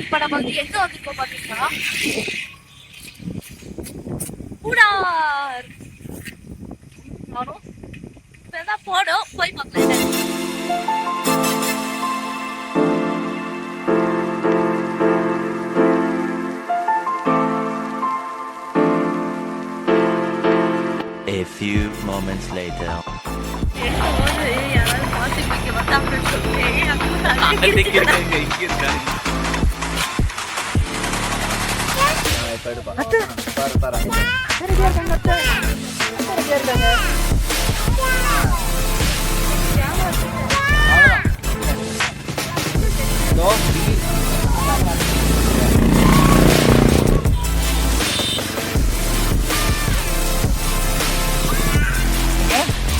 இப்ப நம்ம வந்து எங்க வந்திருக்கோம் பாத்தீங்கன்னா கூடார் இப்பதான் போனோம் போய் பார்க்கலாம். A few moments later. யாராவது பாத்து பிடிக்க வந்தாங்கன்னு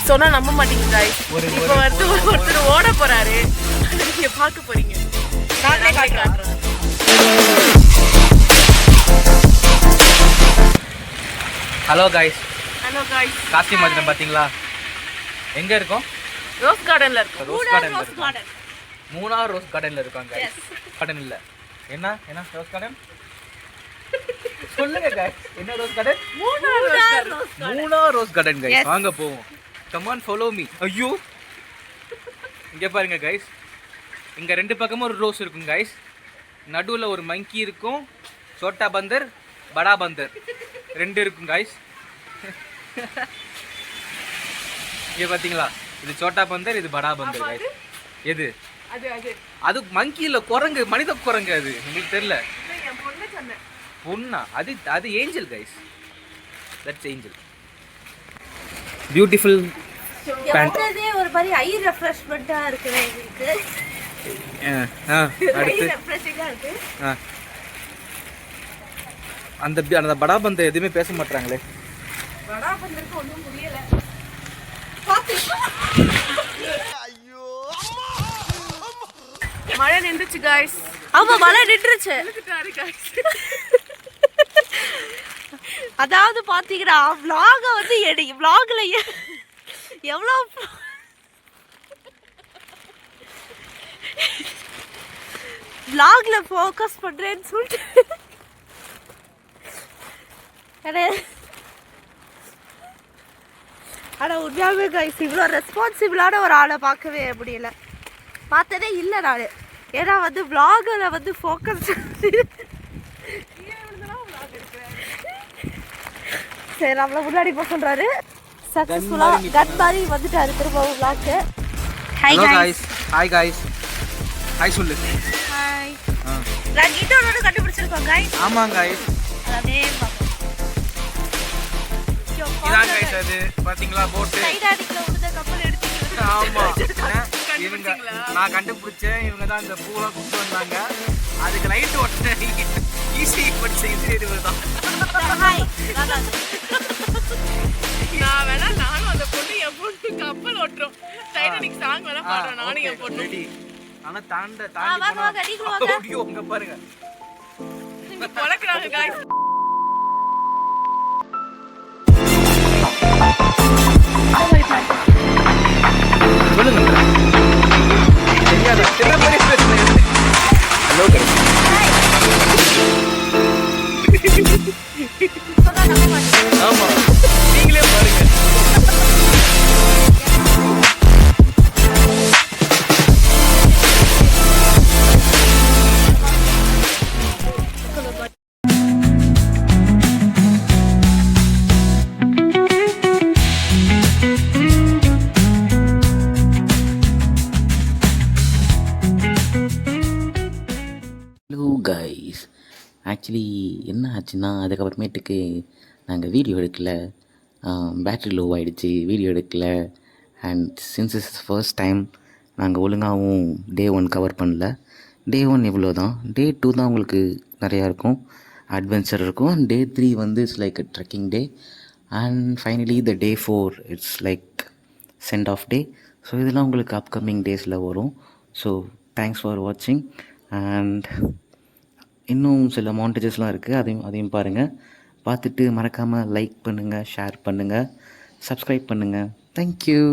சொன்னா நம்ப மாட்டீங்க guys. இப்போ வந்து ஒருத்தர் ஓட போறாரு, நீங்க பார்க்க போறீங்க. நானே காட்டுறேன். Hello guys. Hello guys. காஸ்டி மாதிரி பாத்தீங்களா? எங்க இருக்கோம்? ரோஸ் கார்டன்ல இருக்கோம். Rose garden. மூணார் ரோஸ் கார்டன்ல இருக்கோம் गाइस. கார்டன் இல்ல. என்ன ரோஸ் கார்டன்? சொல்லுங்க गाइस. என்ன rose garden? Munnar rose garden guys. வாங்க போவோம். Come on, follow me. ஐயோ, இங்க பாருங்க गाइस. இங்க ரெண்டு பக்கமும் ஒரு ரோஸ் இருக்கும் गाइस. நடுவுல ஒரு மங்கி இருக்கும். சோட்டா பந்தர், படா பந்தர் ரெண்டு இருக்கும் गाइस. இங்க பாத்தீங்களா? இது சோட்டா பந்தர், இது படா பந்தர் गाइस. எது? அது மங்கி இல்ல, குரங்கு, மனித குரங்கு. அது உங்களுக்கு தெரியல? பொண்ணா? அது angel guys. That's angel. Beautiful band. ஒரு மாதிரி ஐ ரெஃப்ரெஷ்மென்ட்டா இருக்கு உங்களுக்கு. அடுத்து ரெஃப்ரெஷிங்கா இருக்கு. அந்த படா பந்த எதுவுமே பேச மாட்டாங்களே. படா பந்தருக்கு ஒண்ணும் புரியல. ஐயோ மழை நின்றுச்சு गाइस. ஆமா மழை நின்றுச்சு. அதாவது பாத்தீங்கன்னா vlog வந்து vlogல எவ்வளோ vlogல ஃபோக்கஸ் பண்றேன்னு சொல்லிட்டு ஆனா உண்மையாவே गाइस இவ்வளோ ரெஸ்பான்சிபிளான ஒரு ஆளை பார்க்கவே முடியல. பார்த்ததே இல்லை நான். ஏன்னா வந்து vlogல வந்து ஃபோக்கஸ் சரி நம்மள முன்னாடி போக சொல்றாரு. சக்சஸ்ஃபுல்லா கட் மாதிரி வந்துட்டாரு திரும்பவும் vlog. Hello guys. Hi guys. Hi சொல்லு. ஹாய். நான் கீட்டோட கண்டுபிடிச்சிருக்கோம் गाइस. ஆமா गाइस. அதே பாப்போம். இதான் गाइस அது பாத்தீங்களா போட். டைட்டானிக்ல உள்ள கப்பல் எடுத்தீங்க. ஆமா. இவங்க நான் கண்டுபிடிச்சேன். இவங்க தான் அந்த பூவா கொண்டு வந்தாங்க. அதுக்கு லைட் ஓட்ட ஈஸி படிச்ச இன்ஜினியர் தான். ஹாய். நான் வேணா நானும் அந்த பொண்ணு என் பொண்ணு கப்பல் ஓட்டுறோம். டைட்டானிக் சாங் வேணா பாடுறோம் நானும் என் பொண்ணு. ஆனா தாண்டி வாங்க நீங்க வாங்க. ஆடியோ அங்க பாருங்க. நீங்க பொளக்குறாங்க गाइस. சொல்லுங்க. தெரியாதா? என்ன மாதிரி பேசுறீங்க? Hello guys. ஆமா. நீங்களே பாருங்க. Hello guys. ஆக்சுவலி என்ன ஆச்சுன்னா அதுக்கப்புறமேட்டுக்கு நாங்கள் வீடியோ எடுக்கலை. பேட்ரி லோ ஆகிடுச்சு, வீடியோ எடுக்கலை. And since is first time நாங்கள் ஒழுங்காகவும் டே 1 கவர் பண்ணல. டே 1 இவ்வளோ தான். டே 2 தான் உங்களுக்கு நிறையா இருக்கும், அட்வென்ச்சர் இருக்கும். அண்ட் டே 3 வந்து it's like trekking day. And finally the day 4 it's like send off day. So இதெல்லாம் உங்களுக்கு அப்கமிங் டேஸில் வரும். ஸோ தேங்க்ஸ் ஃபார் வாட்சிங். அண்ட் இன்னும் சில மாண்டேஜஸ்லாம் இருக்குது, அதையும் பாருங்கள். பார்த்துட்டு மறக்காமல் லைக் பண்ணுங்கள், ஷேர் பண்ணுங்கள், சப்ஸ்கிரைப் பண்ணுங்கள். தேங்க்யூ.